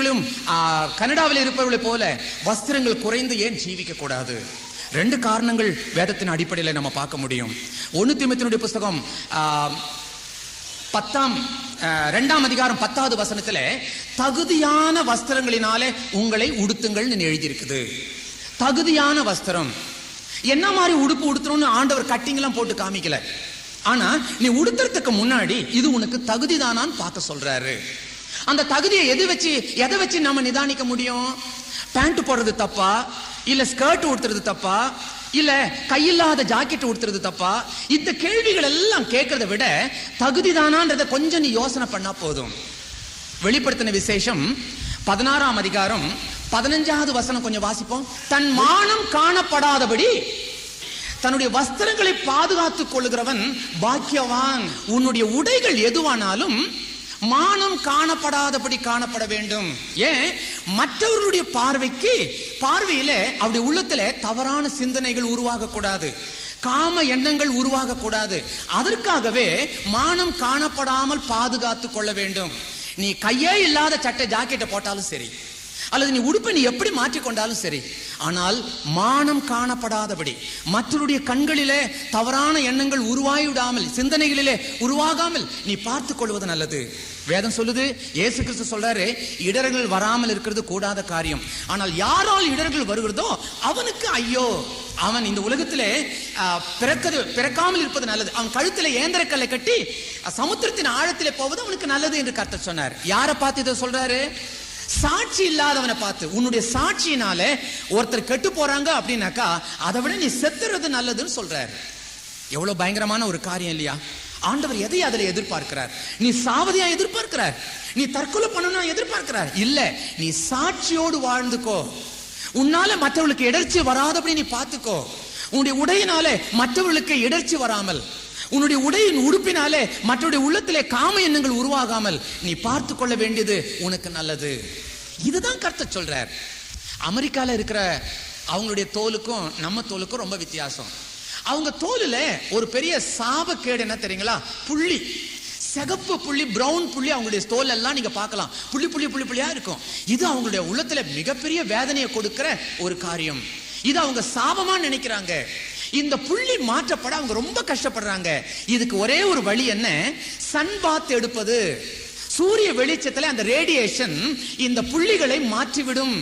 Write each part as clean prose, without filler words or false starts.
அமெரிக்கர்களும் கனடாவில் இருப்பவர்களை போல வஸ்திரங்கள் குறைந்து ஏன் ஜீவிக்க கூடாது? 2 காரணங்கள் வேதத்தின் அடிப்படையில் நம்ம பார்க்க முடியும். 1 தீமோத்தேயுடைய புஸ்தகம் 2ஆம் அதிகாரம் 10வது வசனத்துல தகுதியான வஸ்திரங்களினாலே உங்களை உடுத்துங்கள் எழுதியிருக்குது. தகுதியான வஸ்திரம். என்ன மாதிரி உடுப்பு உடுத்தணும்னு ஆண்டவர் கட்டிங் எல்லாம் போட்டு காமிக்கல. ஆனா நீ உடுத்துறதுக்கு முன்னாடி இது உனக்கு தகுதிதானான்னு பார்க்க சொல்றாரு. அந்த தகுதியை எதை வச்சு நம்ம நிதானிக்க முடியும்? பேண்ட் போடுறது தப்பா, இல்ல ஸ்கர்ட் உடுத்துறது தப்பா, இல்ல கையில்லாத ஜாக்கெட் உடுத்துறது தப்பா? இந்த கேள்விகள் எல்லாம் கேட்கறத விட தகுதிதானான்றத கொஞ்சம் நீ யோசனை பண்ணா போதும். வெளிப்படுத்தின விசேஷம் 16ஆம் அதிகாரம் 15வது வசனம் கொஞ்சம் வாசிப்போம். தன் மானம் காணப்படாதபடி தன்னுடைய வஸ்திரங்களை பாதுகாத்துக் கொள்ளுகிறவன் பாக்கியவான். உன்னுடைய உடைகள் எதுவானாலும் மானம் காணப்படாதபடி காணப்பட வேண்டும். ஏன்? மற்றவர்களுடைய பார்வையில அவருடைய உள்ளத்துல தவறான சிந்தனைகள் உருவாக கூடாது, காம எண்ணங்கள் உருவாக கூடாது. அதற்காகவே மானம் காணப்படாமல் பாதுகாத்துக் கொள்ள வேண்டும். நீ கையே இல்லாத சட்டை ஜாக்கெட்டை போட்டாலும் சரி, அல்லது நீ உடுப்பை நீ எப்படி மாற்றிக்கொண்டாலும் சரி, ஆனால் மானம் காணப்படாதபடி மற்றவருடைய கண்களிலே தவறான எண்ணங்கள் உருவாகிவிடாமல், சிந்தனைகளிலே உருவாகாமல் நீ பார்த்துக் கொள்வது நல்லது. வேதம் சொல்லுது, இயேசு கிறிஸ்து சொல்றாரு, இடர்கள் வராமல் இருக்கிறது கூடாத காரியம், ஆனால் யாரால் இடர்கள் வருகிறதோ அவனுக்கு ஐயோ. அவன் இந்த உலகத்திலே பிறக்காமல் இருப்பது நல்லது. அவன் கழுத்துல ஏந்திரக்கல்லை கட்டி சமுத்திரத்தின் ஆழத்திலே போவது அவனுக்கு நல்லது என்று கர்த்தர் சொன்னார். யாரை பார்த்து இதை சொல்றாரு? சாட்சி இல்லாதவனை பார்த்து. உன்னுடைய சாட்சியினால ஒருத்தர் கெட்டு போறாங்க அப்படின்னாக்கா அதை விட நீ செத்துறது நல்லதுன்னு சொல்றாரு. எவ்வளவு பயங்கரமான ஒரு காரியம் இல்லையா? ஆண்டவர் எதை அதில் எதிர்பார்க்கிறார்? நீ சாவதியா எதிர்பார்க்கிறார்? நீ தற்கொலை பண்ணணும் எதிர்பார்க்கிறார்? இல்ல, நீ சாட்சியோடு வாழ்ந்துக்கோ. உன்னால மற்றவர்களுக்கு இடர்ச்சி வராதபடி நீ பார்த்துக்கோ. உன்னுடைய உடையினால மற்றவர்களுக்கு இடர்ச்சி வராமல், உன்னுடைய உடையின் உடுப்பினாலே மற்றவருடைய உள்ளத்திலே காம எண்ணங்கள் உருவாகாமல் நீ பார்த்து கொள்ள வேண்டியது உனக்கு நல்லது. இதுதான் கர்த்தர் சொல்றார். அமெரிக்கால இருக்கிற அவங்களுடைய தோலுக்கும் நம்ம தோலுக்கும் ரொம்ப வித்தியாசம். அவங்க தோலுல ஒரு பெரிய சாபக்கேடு என்ன தெரியுங்களா? புள்ளி, சிகப்பு புள்ளி, பிரவுன் புள்ளி அவங்களுடைய தோல் எல்லாம் நீங்க பார்க்கலாம். புள்ளி புள்ளி புள்ளி புள்ளியா இருக்கும். இது அவங்களுடைய உள்ளத்துல மிகப்பெரிய வேதனையை கொடுக்கிற ஒரு காரியம். இது அவங்க சாபமா நினைக்கிறாங்க. இந்த புள்ளி மாற்றப்பட அவங்க ரொம்ப கஷ்டப்படுறாங்க. இதுக்கு ஒரே ஒரு வழி என்ன? சன் பாத் எடுப்பது. சூரிய வெளிச்சத்துல அந்த ரேடியேஷன் இந்த புள்ளிகளை மாற்றிவிடும்.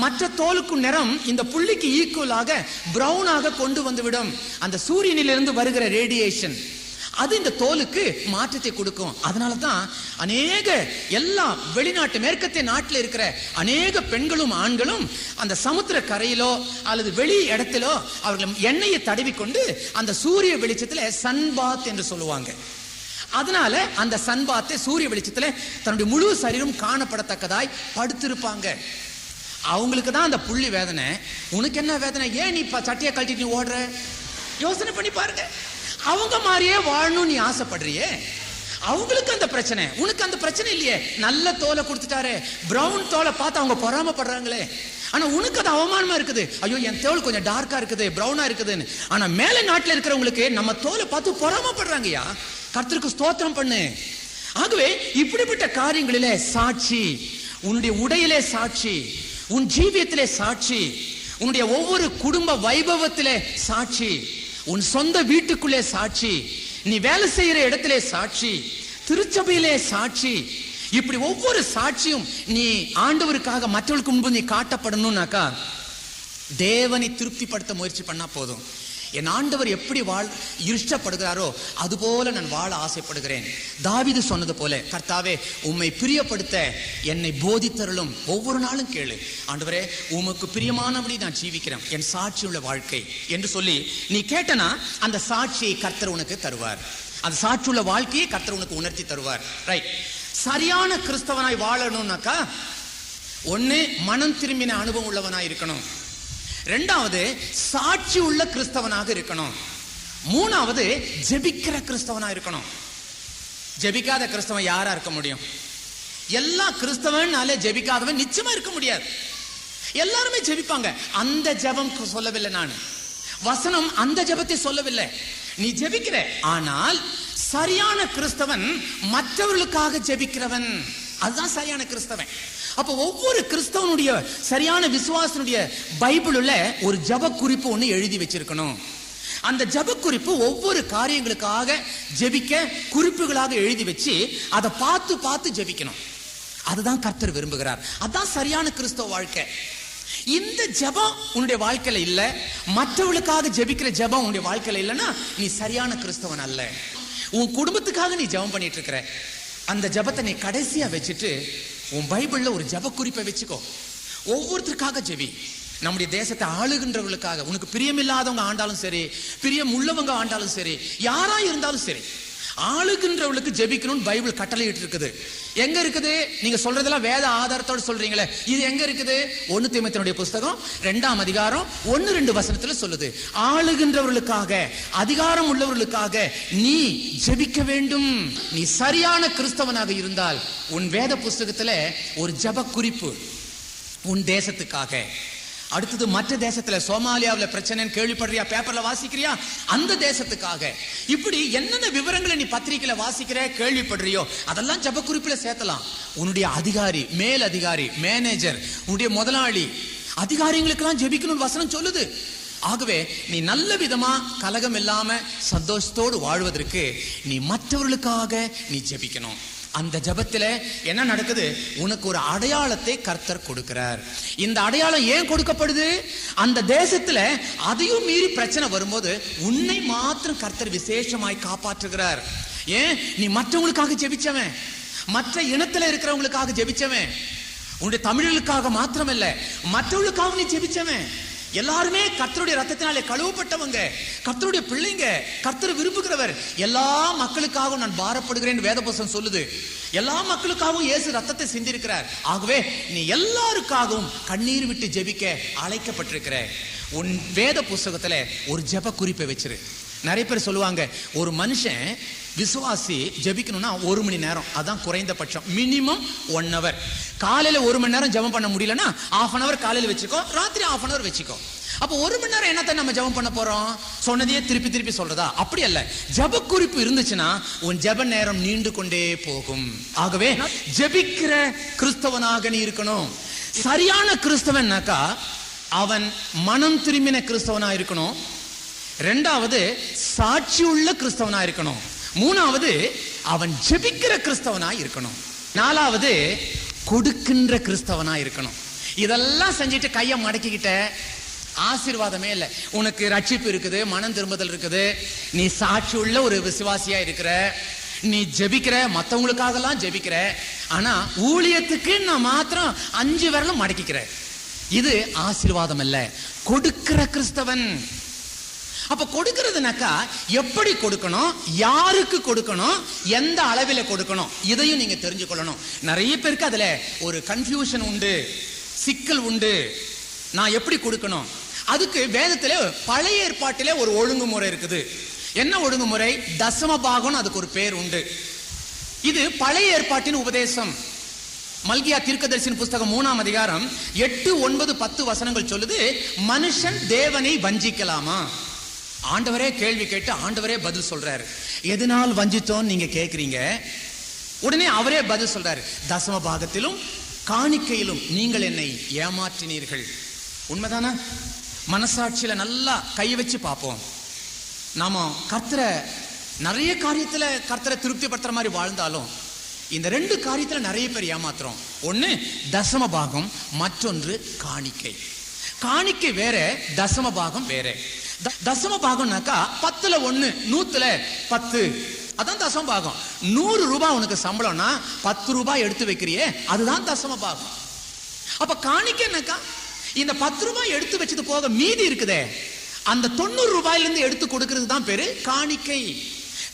மற்ற தோலுக்கு நிறம் இந்த புள்ளிக்கு ஈக்குவலாக பிரவுனாக கொண்டு வந்துவிடும். அந்த சூரியனிலிருந்து வருகிற ரேடியேஷன் அது இந்த தோலுக்கு மாற்றத்தை கொடுக்கும். அதனாலதான் அநேக எல்லா வெளிநாட்டு மேற்கத்திய நாட்டில் இருக்கிற அநேக பெண்களும் ஆண்களும் அந்த சமுத்திர கரையிலோ அல்லது வெளி இடத்திலோ அவர்கள் எண்ணெயை தடவிக்கொண்டு அந்த சூரிய வெளிச்சத்துல சன்பாத் என்று சொல்லுவாங்க. அதனால அந்த சன்பாத்தை சூரிய வெளிச்சத்துல தன்னுடைய முழு சரீரம் காணப்படத்தக்கதாய் படுத்திருப்பாங்க. அவங்களுக்கு தான் அந்த புள்ளி வேதனை. உனக்கு என்ன வேதனை? ஏன் நீ சட்டையை கழட்டிட்டு நீ ஓடுற? யோசனை பண்ணி பாருங்க. அவங்க மாதிரியே வாழணும் நீ ஆசைப்படுறியே, அவங்களுக்கு அந்த பிரச்சனை, உனக்கு அந்த பிரச்சனை இல்லையே. நல்ல தோலை கொடுத்துட்டாரு, பிரவுன் தோலை பார்த்து அவங்க பொறாமப்படுறாங்களே. ஆனா உனக்கு அது அவமானமா இருக்குது. ஐயோ என் தோல் கொஞ்சம் டார்க்கா இருக்குது, பிரவுனா இருக்குதுன்னு. ஆனா மேல நாட்டில் இருக்கிறவங்களுக்கு நம்ம தோலை பார்த்து பொறாமப்படுறாங்கயா. கர்த்தருக்கு ஸ்தோத்திரம் பண்ணு. ஆகவே இப்படிப்பட்ட காரியங்களிலே சாட்சி, உன்னுடைய உடையிலே சாட்சி, உன் ஜீவியத்திலே சாட்சி, உன்னுடைய ஒவ்வொரு குடும்ப வைபவத்திலே சாட்சி, உன் சொந்த வீட்டுக்குள்ளே சாட்சி, நீ வேலை செய்யற இடத்திலே சாட்சி, திருச்சபையிலே சாட்சி. இப்படி ஒவ்வொரு சாட்சியும் நீ ஆண்டவருக்காக மற்றவர்களுக்கு முன்பு நீ காட்டப்படணும்னாக்கா தேவனை திருப்திப்படுத்த முயற்சி பண்ணா போதும். என் ஆண்டவர் எப்படி இஷ்டப்படுகிறாரோ அதுபோல நான் வாழ ஆசைப்படுகிறேன். தாவீது சொன்னது போல, கர்த்தாவே உம்மை பிரியப்படுத்த என்னை போதித்தருளும். ஒவ்வொரு நாளும் கேளு, ஆண்டவரே உமக்கு பிரியமானபடி நான் ஜீவிக்கிறேன், என் சாட்சியுள்ள வாழ்க்கை என்று சொல்லி நீ கேட்டனா அந்த சாட்சியை கர்த்தர் உனக்கு தருவார். அந்த சாட்சியுள்ள வாழ்க்கையை கர்த்தர் உனக்கு உணர்த்தி தருவார். ரைட். சரியான கிறிஸ்தவனாய் வாழணும்னாக்கா ஒன்னு மனம் திரும்பின அனுபவம் உள்ளவனாய் இருக்கணும், இரண்டாவது சாட்சி உள்ள கிறிஸ்தவனாக இருக்கணும், மூணாவது ஜெபிக்கிற கிறிஸ்தவனா இருக்கணும். ஜெபிக்காத கிறிஸ்தவன் யாரா இருக்க முடியும்? எல்லா கிறிஸ்தவனாலே ஜெபிக்காதவன் நிச்சயமா இருக்க முடியாது. எல்லாருமே ஜெபிப்பாங்க. அந்த ஜெபம் சொல்லவில்லை, நான் வசனம் அந்த ஜெபத்தை சொல்லவில்லை. நீ ஜெபிக்கிற, ஆனால் சரியான கிறிஸ்தவன் மற்றவர்களுக்காக ஜெபிக்கிறவன். அதுதான் சரியான கிறிஸ்தவன். அப்ப ஒவ்வொரு கிறிஸ்தவனுடைய சரியான விசுவாசனுடைய பைபிள்ல ஒரு ஜெப குறிப்பு ஒண்ணு எழுதி வச்சிருக்கணும். அந்த ஜெப குறிப்பு ஒவ்வொரு காரியங்களுக்காக ஜெபிக்க குறிப்புகளாக எழுதி வச்சு அதை பார்த்து பார்த்து ஜெபிக்கணும். அதுதான் கர்த்தர் விரும்புகிறார். அதுதான் சரியான கிறிஸ்தவ வாழ்க்கை. இந்த ஜெபம் உன்னுடைய வாழ்க்கையில இல்ல, மற்றவர்களுக்காக ஜெபிக்கிற ஜெபம் உன்னுடைய வாழ்க்கையில இல்லைன்னா நீ சரியான கிறிஸ்தவன் அல்ல. உன் குடும்பத்துக்காக நீ ஜெபம் பண்ணிட்டு இருக்கிற அந்த ஜெபத்தை நீ கடைசியா வச்சுட்டு உன் பைபிள்ல ஒரு ஜெப குறிப்பை வச்சுக்கோ. ஒவ்வொருத்தருக்காக ஜெபி. நம்முடைய தேசத்தை ஆளுகின்றவர்களுக்காக, உனக்கு பிரியமில்லாதவங்க ஆண்டாலும் சரி, பிரியம் உள்ளவங்க ஆண்டாலும் சரி, யாரா இருந்தாலும் சரி, ஆளுகின்றவர்களுக்கு ஜெபிக்கணும்னு பைபிள் கட்டளையிட்டு இருக்குது. எங்க இருக்குது? நீங்க சொல்றதெல்லாம் வேத ஆதாரத்தோடு சொல்றீங்களே, இது எங்க இருக்குது? 1 தீமோத்தேயுடைய புஸ்தகம் 2ஆம் அதிகாரம் 1-2 வசனத்துல சொல்லுது. ஆளுகின்றவர்களுக்காக, அதிகாரம் உள்ளவர்களுக்காக நீ ஜெபிக்க வேண்டும். நீ சரியான கிறிஸ்தவனாக இருந்தால் உன் வேத புஸ்தகத்துல ஒரு ஜெப குறிப்பு உன் தேசத்துக்காக. அடுத்தது மற்ற தேசத்துல சோமாலியாவில் பிரச்சனைன்னு கேள்விப்படுறியா, பேப்பர்ல வாசிக்கிறியா, அந்த தேசத்துக்காக. இப்படி என்னென்ன விவரங்களை நீ பத்திரிகையில வாசிக்கிற கேள்விப்படுறியோ அதெல்லாம் ஜெப குறிப்பில சேர்த்தலாம். உன்னுடைய அதிகாரி, மேல் அதிகாரி, மேனேஜர், உன்னுடைய முதலாளி, அதிகாரிகளுக்கெல்லாம் ஜெபிக்கணும்னு வசனம் சொல்லுது. ஆகவே நீ நல்ல விதமா கலகம் இல்லாம சந்தோஷத்தோடு வாழ்வதற்கு நீ மற்றவர்களுக்காக நீ ஜெபிக்கணும். அந்த ஜெபத்துல என்ன நடக்குது? உனக்கு ஒரு அடையாளத்தை கர்த்தர் கொடுக்கிறார். இந்த அடையாளம் ஏன் கொடுக்கப்படுது? அந்த தேசத்துல அதையும் மீறி பிரச்சனை வரும்போது உன்னை மாத்திரம் கர்த்தர் விசேஷமாய் காப்பாற்றுகிறார். ஏன்? நீ மற்றவங்களுக்காக ஜெபிச்சவன், மற்ற இனத்துல இருக்கிறவங்களுக்காக ஜெபிச்சவன், உன்னுடைய தமிழர்களுக்காக மாத்திரம் இல்ல, மற்றவர்களுக்காக நீ ஜெபிச்சவன். எல்லாருமே கர்த்தருடைய ரத்தத்தினாலே கழுவப்பட்டவங்க, கர்த்தருடைய பிள்ளைங்க, கர்த்தர் விரும்புகிறவர். எல்லா மக்களுக்காகவும் நான் பாரப்படுகிறேன் வேத புத்தகம் சொல்லுது. எல்லா மக்களுக்காகவும் இயேசு ரத்தத்தை சிந்திருக்கிறார். ஆகவே நீ எல்லாருக்காகவும் கண்ணீர் விட்டு ஜெபிக்க அழைக்கப்பட்டிருக்கிற. உன் வேத புஸ்தகத்துல ஒரு ஜெப குறிப்பை வச்சிரு. நிறைய பேர் சொல்லுவாங்க, ஒரு மனுஷன் விசுவாசி ஜெபிக்கணும்னா 1 மணி நேரம், அதான் குறைந்தபட்சம், மினிமம் 1 hour. காலையில 1 மணி நேரம் ஜெபம் பண்ண முடியலன்னா 1/2 hour காலையில வச்சுக்கோ, ராத்திரி 1/2 hour வச்சுக்கோ. அப்ப 1 மணி நேரம் என்னத்தை நம்ம ஜெபம் பண்ண போறோம்? சொன்னதையே திருப்பி திருப்பி சொல்றதா? அப்படி அல்ல. ஜெப குறிப்பு இருந்துச்சுன்னா உன் ஜெப நேரம் நீண்டு கொண்டே போகும். ஆகவே ஜெபிக்கிற கிறிஸ்தவனாக நீ இருக்கணும். சரியான கிறிஸ்தவன்னாக்கா அவன் மனம் திரும்பின கிறிஸ்தவனா இருக்கணும். 2வது சாட்சி உள்ள கிறிஸ்தவனா இருக்கணும். 3வது அவன் ஜெபிக்கிற கிறிஸ்தவனா இருக்கணும். 4வது கொடுக்கின்ற கிறிஸ்தவனா இருக்கணும். இதெல்லாம் செஞ்சுட்டு கையை மடக்கிக்கிட்ட ஆசீர்வாதமே இல்லை. உனக்கு ரட்சிப்பு இருக்குது, மனம் திரும்புதல் இருக்குது, நீ சாட்சி உள்ள ஒரு விசுவாசியா இருக்கிற, நீ ஜெபிக்கிற, மற்றவங்களுக்காக எல்லாம் ஜெபிக்கிற, ஆனா ஊழியத்துக்கு நான் மாத்திரம் 5 விரலும் மடக்கிக்கிற, இது ஆசீர்வாதம் அல்ல. கொடுக்கிற கிறிஸ்தவன். அப்ப கொடுக்கிறதுனாக்கா எப்படி கொடுக்கணும், யாருக்கு கொடுக்கணும், எந்த அளவில கொடுக்கணும், இதையும் நீங்க தெரிஞ்சுக்கொள்ளணும். நிறைய பேருக்கு அதுல ஒரு கன்ஃபியூஷன் உண்டு, சிக்கல் உண்டு. நான் எப்படி கொடுக்கணும்? அதுக்கு வேதத்துல பழைய ஏற்பாட்டிலே ஒரு ஒழுங்குமுறை இருக்குது. என்ன ஒழுங்குமுறை? தசம பாகம், அதுக்கு ஒரு பேர் உண்டு. இது பழைய ஏற்பாட்டின் உபதேசம். மல்கியா தீர்க்கதரிசியின் புஸ்தகம் 3ஆம் அதிகாரம் 8, 9, 10 வசனங்கள் சொல்லுது, மனுஷன் தேவனை வஞ்சிக்கலாமா? ஆண்டவரே கேள்வி கேட்டு ஆண்டவரே பதில் சொல்றாரு. எதனால் வஞ்சித்தோம் நீங்க கேக்குறீங்க? உடனே அவரே பதில் சொல்றாரு, தசம பாகத்திலும் காணிக்கையிலும் நீங்கள் என்னை ஏமாற்றினீர்கள். உண்மைதானா? மனசாட்சியில நல்லா கை வச்சு பார்ப்போம். நாம கர்த்தரை நிறைய காரியத்துல கர்த்தரை திருப்திப்படுத்துற மாதிரி வாழ்ந்தாலும் இந்த 2 காரியத்துல நிறைய பேர் ஏமாத்துறோம். ஒண்ணு தசம பாகம், மற்றொன்று காணிக்கை. காணிக்கை வேற, தசம பாகம் வேற. தசம பாகம்னாக்கா 10ல் 1, 100ல் 10, அதான் தசம பாகம். 100 ரூபாய் உனக்கு சம்பளம்னா 10 ரூபாய் எடுத்து வைக்கிறியே, அதுதான் தசம பாகம். அப்ப காணிக்கைனாக்கா இந்த 10 ரூபாய் எடுத்து வச்சது போக மீதி இருக்குதே, அந்த 90 ரூபாயிலிருந்து எடுத்து கொடுக்கிறது தான் பேரு காணிக்கை.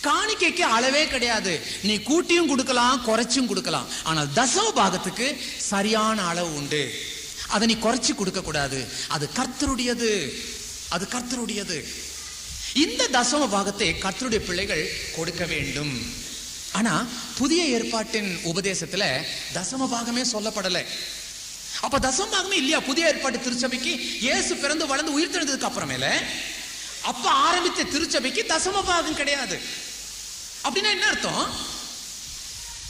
காணிக்கைக்கு அளவே கிடையாது. நீ கூட்டியும் கொடுக்கலாம், குறைச்சும் கொடுக்கலாம். ஆனால் தசம பாகத்துக்கு சரியான அளவு உண்டு. அதை நீ குறைச்சு கொடுக்க கூடாது. அது கர்த்தருடையது, அது கர்த்தருடையது. இந்த தசம பாகத்தை கர்த்தருடைய பிள்ளைகள் கொடுக்க வேண்டும். ஆனா புதிய ஏற்பாட்டின் உபதேசத்துல தசம பாகமே சொல்லப்படலை. அப்ப தசம பாகமே இல்லையா புதிய ஏற்பாட்டு திருச்சபைக்கு? இயேசு பிறந்து வளர்ந்து உயிர் தெழுந்ததுக்கு அப்புறமேல அப்ப ஆரம்பித்த திருச்சபைக்கு தசம பாகம் கிடையாது. அப்படின்னா என்ன அர்த்தம்?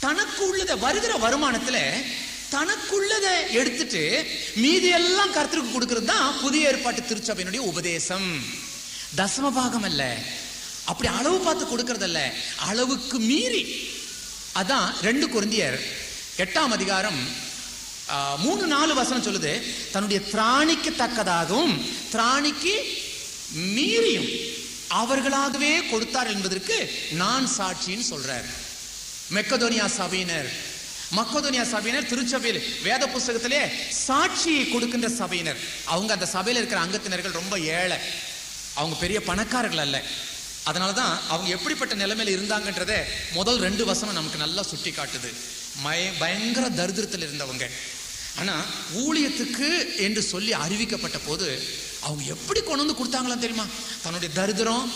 தனக்கு உள்ளதை வருகிற வருமானத்துல தனக்குள்ளதை எடுத்துட்டு மீதி எல்லாம் கர்த்தருக்கு கொடுக்கிறது தான் புதிய ஏற்பாட்டு திருச்சபையினுடைய உபதேசம். தசம பாகம் அல்ல, அப்படி அளவு பார்த்து கொடுக்கறது அல்ல, அளவுக்கு மீறி. அதான் 2 கொரிந்தியர் 8ஆம் அதிகாரம் 3-4 வசனம் சொல்லுது, தன்னுடைய திராணிக்கு தக்கதாகவும் திராணிக்கு மீறியும் அவர்களாகவே கொடுத்தார் என்பதற்கு நான் சாட்சின்னு சொல்றார். மக்கதோனியா சபையினர் திருச்சபையில் வேத புஸ்தகத்திலே சாட்சி கொடுக்கின்ற சபையினர். அவங்க அந்த சபையில் இருக்கிற அங்கத்தினர்கள் ரொம்ப ஏழை, அவங்க பெரிய பணக்காரர்கள் அல்ல. அதனாலதான் அவங்க எப்படிப்பட்ட நிலைமையில இருந்தாங்கன்றத முதல் 2 வசனம் நமக்கு நல்லா சுட்டி காட்டுது. பயங்கர தரித்திரத்தில் இருந்தவங்க. ஆனா ஊழியத்துக்கு என்று சொல்லி அறிவிக்கப்பட்ட போது அவங்க எப்படி கொண்டு வந்து கொடுத்தாங்களாம் தெரியுமா? தன்னுடைய தரித்திரம்,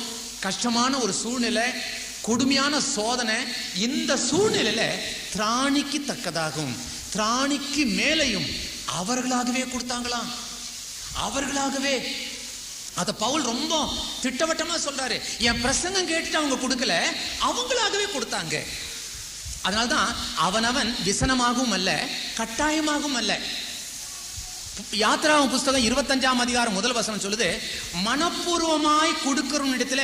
கஷ்டமான ஒரு சூழ்நிலை, கொடுமையான சோதனை, இந்த சூழ்நிலையில திராணிக்கு தக்கதாகவும் திராணிக்கு மேலையும் அவர்களாகவே கொடுத்தாங்களாம். அவர்களாகவே. அத பவுல் ரொம்ப திட்டவட்டமா சொல்றாரு. என் பிரசங்கம் கேட்டுட்டு அவங்க கொடுக்கல, அவங்களாகவே கொடுத்தாங்க. அதனால்தான் அவனவன் விசனமாகவும் அல்ல, கட்டாயமாகவும் அல்ல. யாத்திராவும் புஸ்தகம் 25ஆம் அதிகாரம் 1 வசனம் சொல்லுது, மனப்பூர்வமாய் கொடுக்கிற இடத்துல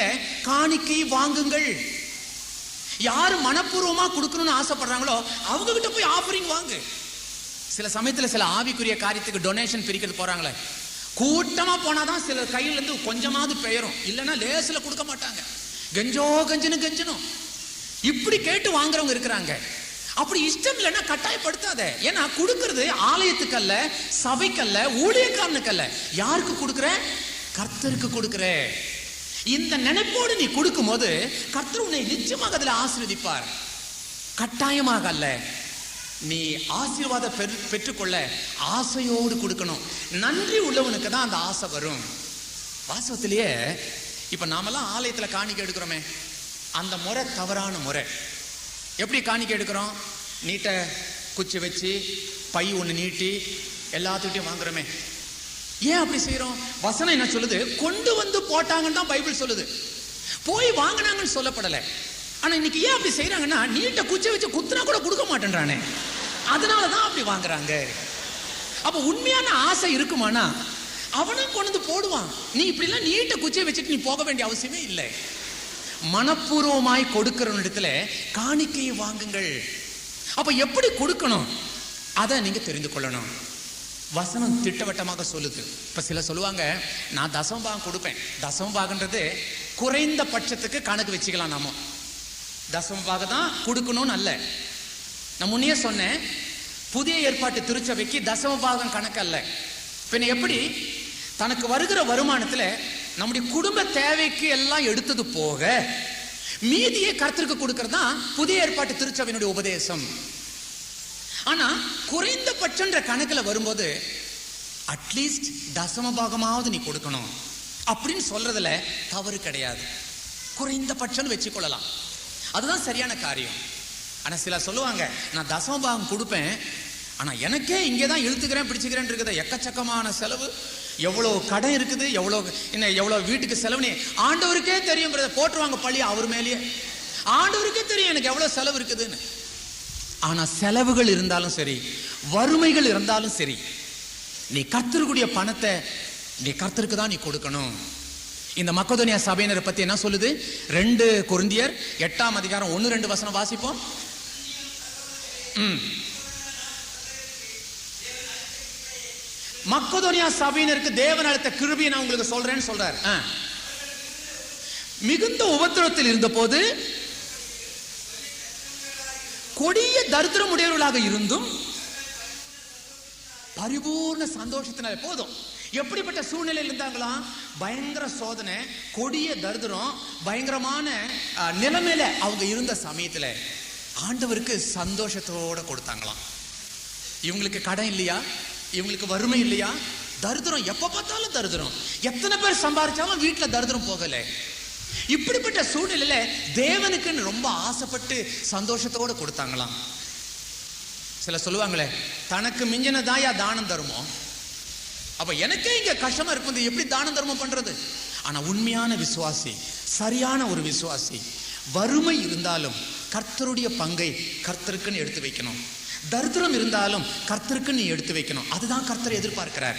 காணிக்கை வாங்குங்கள். யாரு மனப்பூர்வமா கொடுக்கணும்னு ஆசைப்படுறாங்களோ அவங்க கிட்ட போய் ஆஃபரிங் வாங்கு. சில சமயத்துல சில ஆவிக்குரிய காரியத்துக்கு டொனேஷன் பிரிக்கிறது போறாங்களே, கூட்டமா போனாதான் சில கையில இருந்து கொஞ்சமாவது பெயரும், இல்லைன்னா லேசில கொடுக்க மாட்டாங்க. கெஞ்சணும் இப்படி கேட்டு வாங்குறவங்க இருக்கிறாங்க. அப்படி இஷ்டம் இல்லைன்னா கட்டாயப்படுத்தாத. ஏன்னா கொடுக்கிறது ஆலயத்துக்கு அல்ல, சபைக்கு அல்ல, ஊழியக்காரனுக்கு அல்ல. யாருக்கு கொடுக்கிற? கர்த்தருக்கு கொடுக்கிற. இந்த நினைப்போடு நீ கொடுக்கும் போது கர்த்தர் உன்னை நிச்சயமாக அதில் ஆசீர்வதிப்பார். கட்டாயமாக அல்ல, நீ ஆசீர்வாத பெற்றுக்கொள்ள ஆசையோடு கொடுக்கணும். நன்றி உள்ளவனுக்கு தான் அந்த ஆசை வரும். வாசத்திலேயே இப்ப நாமெல்லாம் ஆலயத்துல காணிக்கை எடுக்கிறோமே, அந்த முறை தவறான முறை. எப்படி காணிக்கை எடுக்கிறோம்? நீட்ட குச்சி வச்சு பை ஒன்று நீட்டி எல்லாத்துக்கிட்டையும் வாங்குறோமே. ஏன் அப்படி செய்யறோம்? வசனம் என்ன சொல்லுது? கொண்டு வந்து போட்டாங்கன்னு தான் பைபிள் சொல்லுது, போய் வாங்கினாங்கன்னு சொல்லப்படலை. ஆனா இன்னைக்கு ஏன் அப்படி செய்யறாங்கன்னா, நீட்ட குச்சி வச்சு குத்துனா கூட கொடுக்க மாட்டேன்றானே, அதனாலதான் அப்படி வாங்குறாங்க. அப்ப உண்மையான ஆசை இருக்குமானா அவனும் கொண்டு வந்து போடுவான். நீ இப்படி எல்லாம் நீட்ட குச்சியை வச்சுட்டு நீ போக வேண்டிய அவசியமே இல்லை. மனப்பூர்வமாய் கொடுக்கிற இடத்துல காணிக்கையை வாங்குங்கள். அப்ப எப்படி கொடுக்கணும் அதை நீங்க தெரிந்து கொள்ளணும். வசனம் திட்டவட்டமாக சொல்லுது. இப்ப சில சொல்லுவாங்க, நான் தசமபாகம் கொடுப்பேன். தசமபாகன்றது குறைந்த பட்சத்துக்கு கணக்கு வச்சுக்கலாம். நாம தசமபாகம் தான் கொடுக்கணும்னு அல்ல. நான் முன்னே சொன்னேன், புதிய ஏற்பாட்டு திருச்சபைக்கு தசமபாகம் கணக்கு அல்ல. பின்ன எப்படி? தனக்கு வருகிற வருமானத்துல நம்முடைய குடும்ப தேவைக்கு எல்லாம் எடுத்தது போக மீதியை கர்த்தருக்கு கொடுக்கிறது தான் புதிய ஏற்பாட்டு திருச்சபையினுடைய உபதேசம். ஆனா குறைந்தபட்சன்ற கணக்குல வரும்போது அட்லீஸ்ட் தசமபாகமாவது நீ கொடுக்கணும் அப்படின்னு சொல்றதுல தவறு கிடையாது. குறைந்தபட்சம் வச்சுக்கொள்ளலாம், அதுதான் சரியான காரியம். ஆனா சில சொல்லுவாங்க, நான் தசமபாகம் கொடுப்பேன், ஆனா எனக்கே இங்கேதான் இழுத்துக்கிறேன் பிடிச்சுக்கிறேன் இருக்குது, எக்கச்சக்கமான செலவு, எவ்வளவு கடன் இருக்குது, எவ்வளவு வீட்டுக்கு செலவு ஆண்டவருக்கே தெரியும். போட்டுருவாங்க பள்ளி அவர் மேலேயே. ஆண்டவருக்கே தெரியும் எனக்கு எவ்வளவு செலவு இருக்குதுன்னு. ஆனா செலவுகள் இருந்தாலும் சரி, வறுமைகள் இருந்தாலும் சரி, நீ கர்த்தருடைய பணத்தை நீ கர்த்தருக்கு தான் நீ கொடுக்கணும். இந்த மக்கதோனியா சபையினரை பத்தி என்ன சொல்லுது? 2 கொரிந்தியர் 8ஆம் அதிகாரம் 1-2 வசனம் வாசிப்போம். மக்கதோனியா சபையினருக்கு தேவன் அளித்த கிருபையை நான் உங்களுக்கு சொல்றேன்னு சொல்றார். மிகுந்த உபத்திரவத்தில் இருந்த போது கொடிய தரித்திரம் உடையவர்களாக இருந்தும் பரிபூர்ண சந்தோஷத்தினால போதும். எப்படிப்பட்ட சூழ்நிலையில் இருந்தாங்களாம்? பயங்கர சோதனை, கொடிய தரித்திரம், பயங்கரமான நிலைமையில அவங்க இருந்த சமயத்துல ஆண்டவருக்கு சந்தோஷத்தோட கொடுத்தாங்களாம். இவங்களுக்கு கடன் இல்லையா, இவங்களுக்கு வறுமை இல்லையா, தரித்திரம் எப்ப பார்த்தாலும் தரித்திரம், எத்தனை பேர் சம்பாதிச்சாலும் வீட்டுல தரித்திரம் போகல. இப்படிப்பட்ட சூழ்நிலையில தேவனுக்கு ரொம்ப ஆசைப்பட்டு சந்தோஷத்தோட கொடுத்தாங்களாம். சில சொல்லுவாங்களே, தனக்கு மிஞ்சினதாயா தானம் தருமோ, அப்ப எனக்கே இங்க கஷ்டமா இருக்கும், எப்படி தானம் தர்மம் பண்றது? ஆனா உண்மையான விசுவாசி, சரியான ஒரு விசுவாசி, வறுமை இருந்தாலும் கர்த்தருடைய பங்கை கர்த்தருக்குன்னு எடுத்து வைக்கணும். தரித்திரம் இருந்தாலும் கர்த்தருக்கு நீ எடுத்து வைக்கணும். அதுதான் கர்த்தர் எதிர்பார்க்கிறார்.